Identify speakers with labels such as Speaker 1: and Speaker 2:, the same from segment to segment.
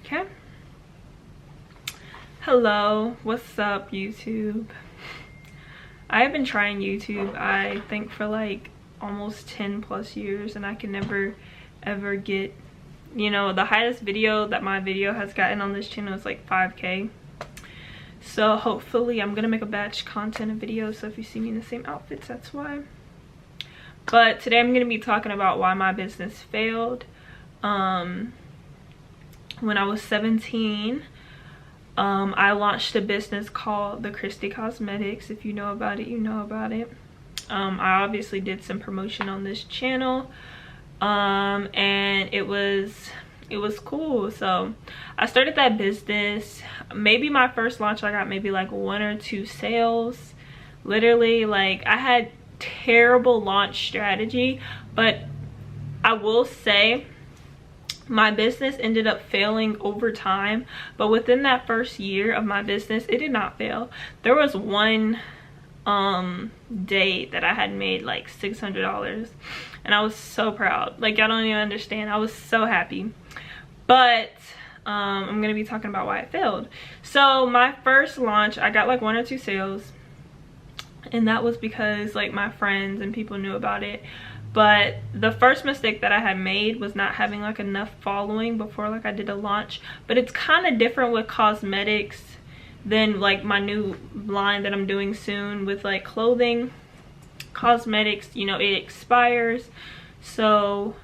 Speaker 1: Okay. Hello, what's up YouTube? I have been trying YouTube, I think, for like almost 10 plus years, and I can never ever get, you know, the highest video that my video has gotten on this channel is like 5K. So hopefully I'm gonna make a batch content of videos, so if you see me in the same outfits, that's why. But today I'm gonna be talking about why my business failed. When I was 17, I launched a business called The Christy Cosmetics. If you know about it, you know about it. I obviously did some promotion on this channel, and it was cool. So I started that business. Maybe my first launch I got maybe like 1 or 2 sales. Literally, like, I had terrible launch strategy, but I will say my business ended up failing over time. But within that first year of my business, it did not fail. There was one day that I had made like $600, and I was so proud. Like, y'all don't even understand. I was so happy. But I'm gonna be talking about why it failed. So my first launch, I got like 1 or 2 sales, and that was because like my friends and people knew about it. But the first mistake that I had made was not having like enough following before like I did a launch. But it's kind of different with cosmetics than like my new line that I'm doing soon with like clothing. Cosmetics, you know, it expires. So,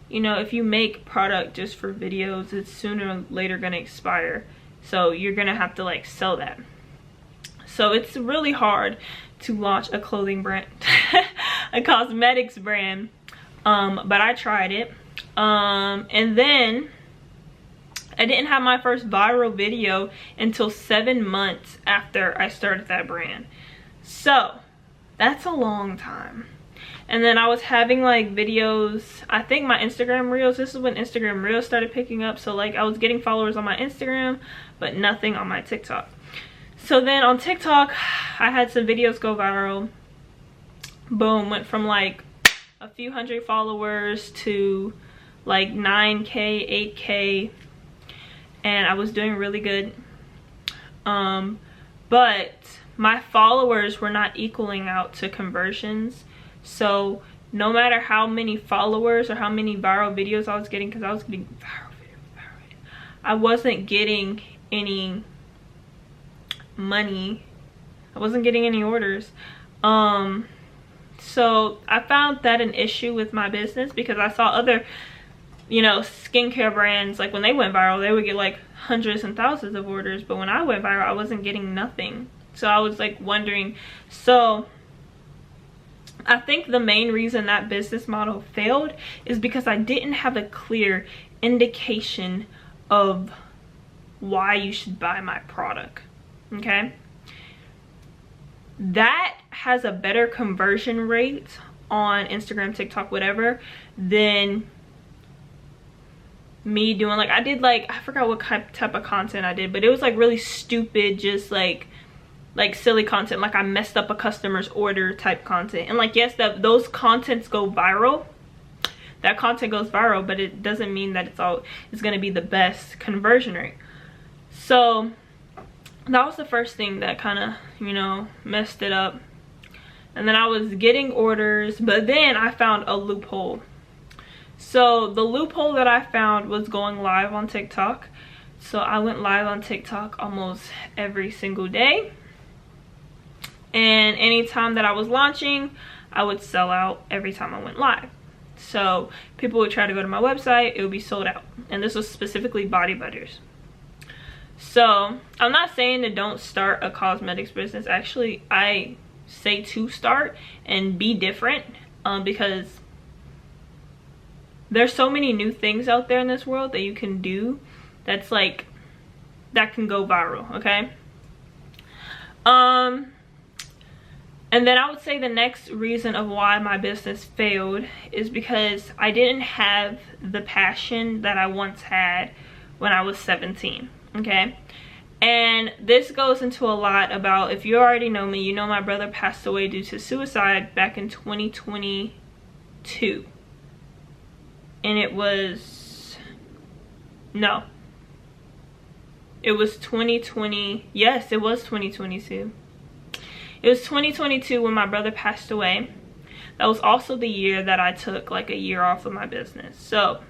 Speaker 1: you know, if you make product just for videos, it's sooner or later gonna expire. So you're gonna have to like sell that. So it's really hard to launch a clothing brand, a cosmetics brand. But I tried it. And then I didn't have my first viral video until 7 months after I started that brand. So that's a long time. And then I was having like videos, I think my Instagram reels, this is when Instagram reels started picking up. So like I was getting followers on my Instagram, but nothing on my TikTok. So then on TikTok, I had some videos go viral. Boom, went from like a few hundred followers to like 9K, 8K. And I was doing really good. But my followers were not equaling out to conversions. So no matter how many followers or how many viral videos I was getting, because I was getting viral videos, I wasn't getting any money. I wasn't getting any orders. So I found that an issue with my business, because I saw other, you know, skincare brands, like when they went viral, they would get like hundreds and thousands of orders, but when I went viral, I wasn't getting nothing. So I was like wondering. So I think the main reason that business model failed is because I didn't have a clear indication of why you should buy my product. Okay, that has a better conversion rate on Instagram, TikTok, whatever, than me doing like I did, like I forgot what type of content I did, but it was like really stupid, just like silly content, like I messed up a customer's order type content. And like, yes, those contents go viral, that content goes viral, but it doesn't mean that it's going to be the best conversion rate. So that was the first thing that kind of, you know, messed it up. And then I was getting orders, but then I found a loophole. So the loophole that I found was going live on TikTok. So I went live on TikTok almost every single day. And anytime that I was launching, I would sell out every time I went live. So people would try to go to my website, it would be sold out. And this was specifically body butters. So I'm not saying to don't start a cosmetics business. Actually, I say to start and be different, because there's so many new things out there in this world that you can do that's like, that can go viral. Okay. And then I would say the next reason of why my business failed is because I didn't have the passion that I once had when I was 17. Okay, and this goes into a lot about, if you already know me, you know my brother passed away due to suicide back in 2022. And it was, no, It was 2020. Yes, it was 2022. It was 2022 when my brother passed away. That was also the year that I took like a year off of my business. So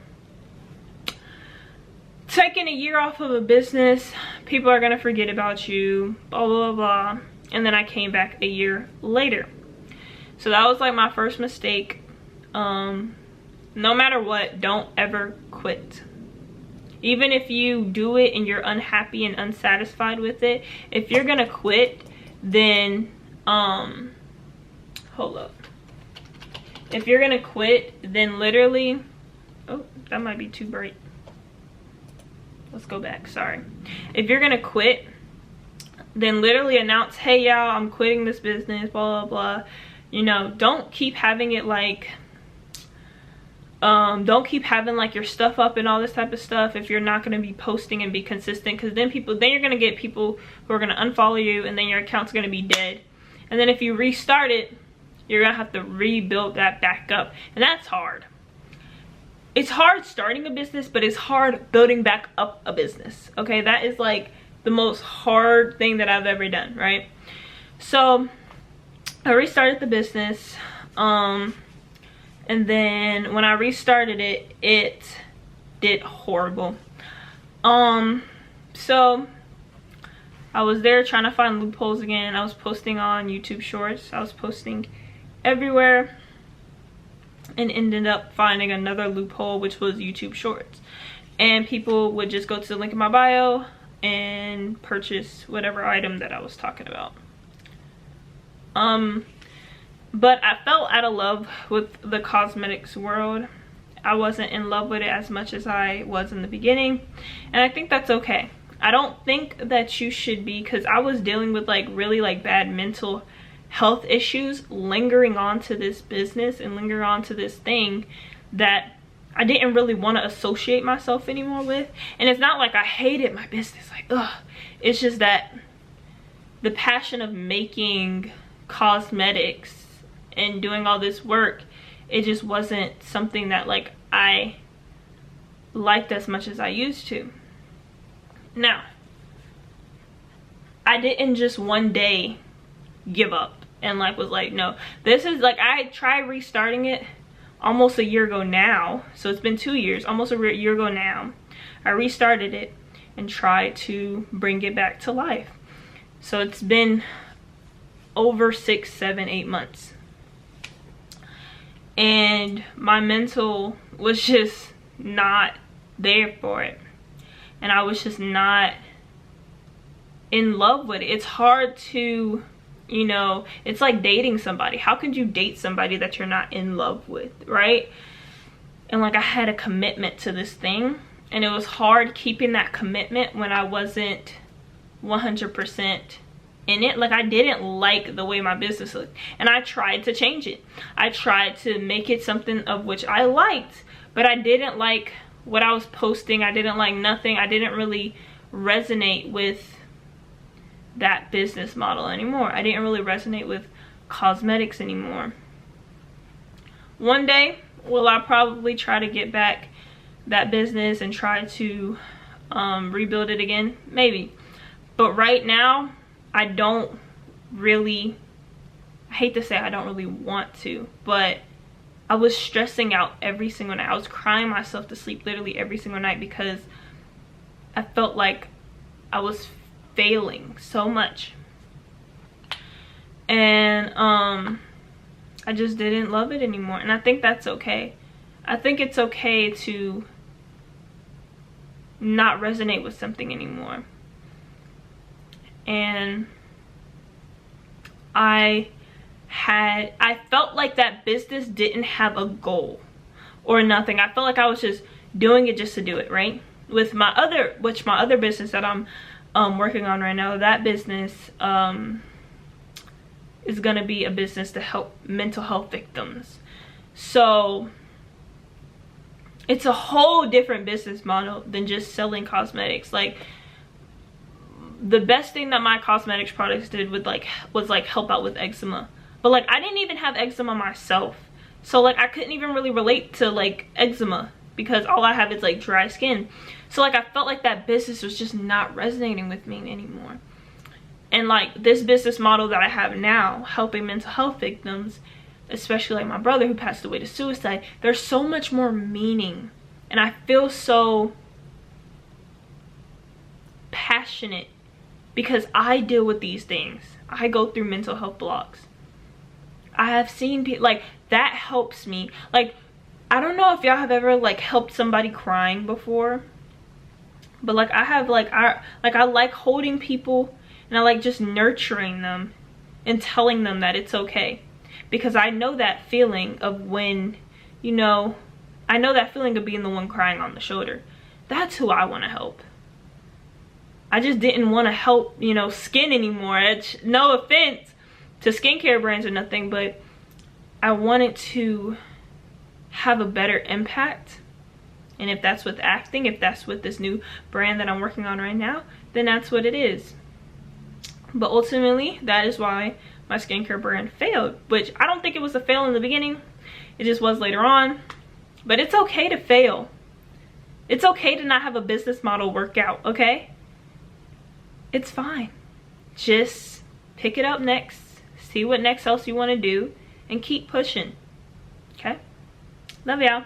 Speaker 1: taking a year off of a business, people are gonna forget about you, blah blah blah. And then I came back a year later. So that was like my first mistake. No matter what, don't ever quit. Even if you do it and you're unhappy and unsatisfied with it, if you're gonna quit, then hold up. If you're gonna quit, then literally, oh, that might be too bright. Let's go back, sorry. If you're gonna quit, then literally announce, hey y'all, I'm quitting this business, blah blah blah. You know, don't keep having it like don't keep having like your stuff up and all this type of stuff if you're not going to be posting and be consistent, because then you're going to get people who are going to unfollow you, and then your account's going to be dead. And then if you restart it, you're going to have to rebuild that back up, and that's hard. It's hard starting a business, but it's hard building back up a business. Okay, that is like the most hard thing that I've ever done, right? So I restarted the business, and then when I restarted it, it did horrible. So I was there trying to find loopholes again. I was posting on YouTube Shorts. I was posting everywhere and ended up finding another loophole, which was YouTube Shorts. And people would just go to the link in my bio and purchase whatever item that I was talking about. But I fell out of love with the cosmetics world. I wasn't in love with it as much as I was in the beginning, and I think that's okay. I don't think that you should be, because I was dealing with like really like bad mental health issues lingering on to this business and lingering on to this thing that I didn't really want to associate myself anymore with. And it's not like I hated my business, like ugh, it's just that the passion of making cosmetics and doing all this work, it just wasn't something that like I liked as much as I used to. Now, I didn't just one day give up and like was like, no, this is like, I tried restarting it almost a year ago now. So it's been 2 years, almost a year ago now. I restarted it and tried to bring it back to life. So it's been over 6, 7, 8 months. And my mental was just not there for it. And I was just not in love with it. It's hard to, you know, it's like dating somebody. How could you date somebody that you're not in love with, right? And like I had a commitment to this thing, and it was hard keeping that commitment when I wasn't 100% in it. Like I didn't like the way my business looked, and I tried to change it. I tried to make it something of which I liked, but I didn't like what I was posting. I didn't like nothing. I didn't really resonate with that business model anymore. I didn't really resonate with cosmetics anymore. One day will I probably try to get back that business and try to rebuild it again, maybe. But right now I don't really, I hate to say I don't really want to, but I was stressing out every single night. I was crying myself to sleep literally every single night because I felt like I was failing so much. And I just didn't love it anymore. And I think that's okay. I think it's okay to not resonate with something anymore. And I felt like that business didn't have a goal or nothing. I felt like I was just doing it just to do it, right? With my other business that I'm working on right now, that business is gonna be a business to help mental health victims. So it's a whole different business model than just selling cosmetics. Like the best thing that my cosmetics products did was help out with eczema. But like I didn't even have eczema myself. So like I couldn't even really relate to like eczema. because all I have is like dry skin. So like I felt like that business was just not resonating with me anymore. And like this business model that I have now, helping mental health victims, especially like my brother who passed away to suicide, there's so much more meaning. And I feel so passionate because I deal with these things. I go through mental health blocks. I have seen people like that helps me. Like, I don't know if y'all have ever like helped somebody crying before, but like I have, like I like holding people, and I like just nurturing them and telling them that it's okay, because I know that feeling of when, you know, I know that feeling of being the one crying on the shoulder. That's who I want to help. I just didn't want to help, you know, skin anymore. It's no offense to skincare brands or nothing, but I wanted to have a better impact. And if that's with acting, if that's with this new brand that I'm working on right now, then that's what it is. But ultimately, that is why my skincare brand failed, which I don't think it was a fail in the beginning. It just was later on. But it's okay to fail. It's okay to not have a business model work out, okay? It's fine. Just pick it up next, see what next else you want to do, and keep pushing. Okay? Love y'all.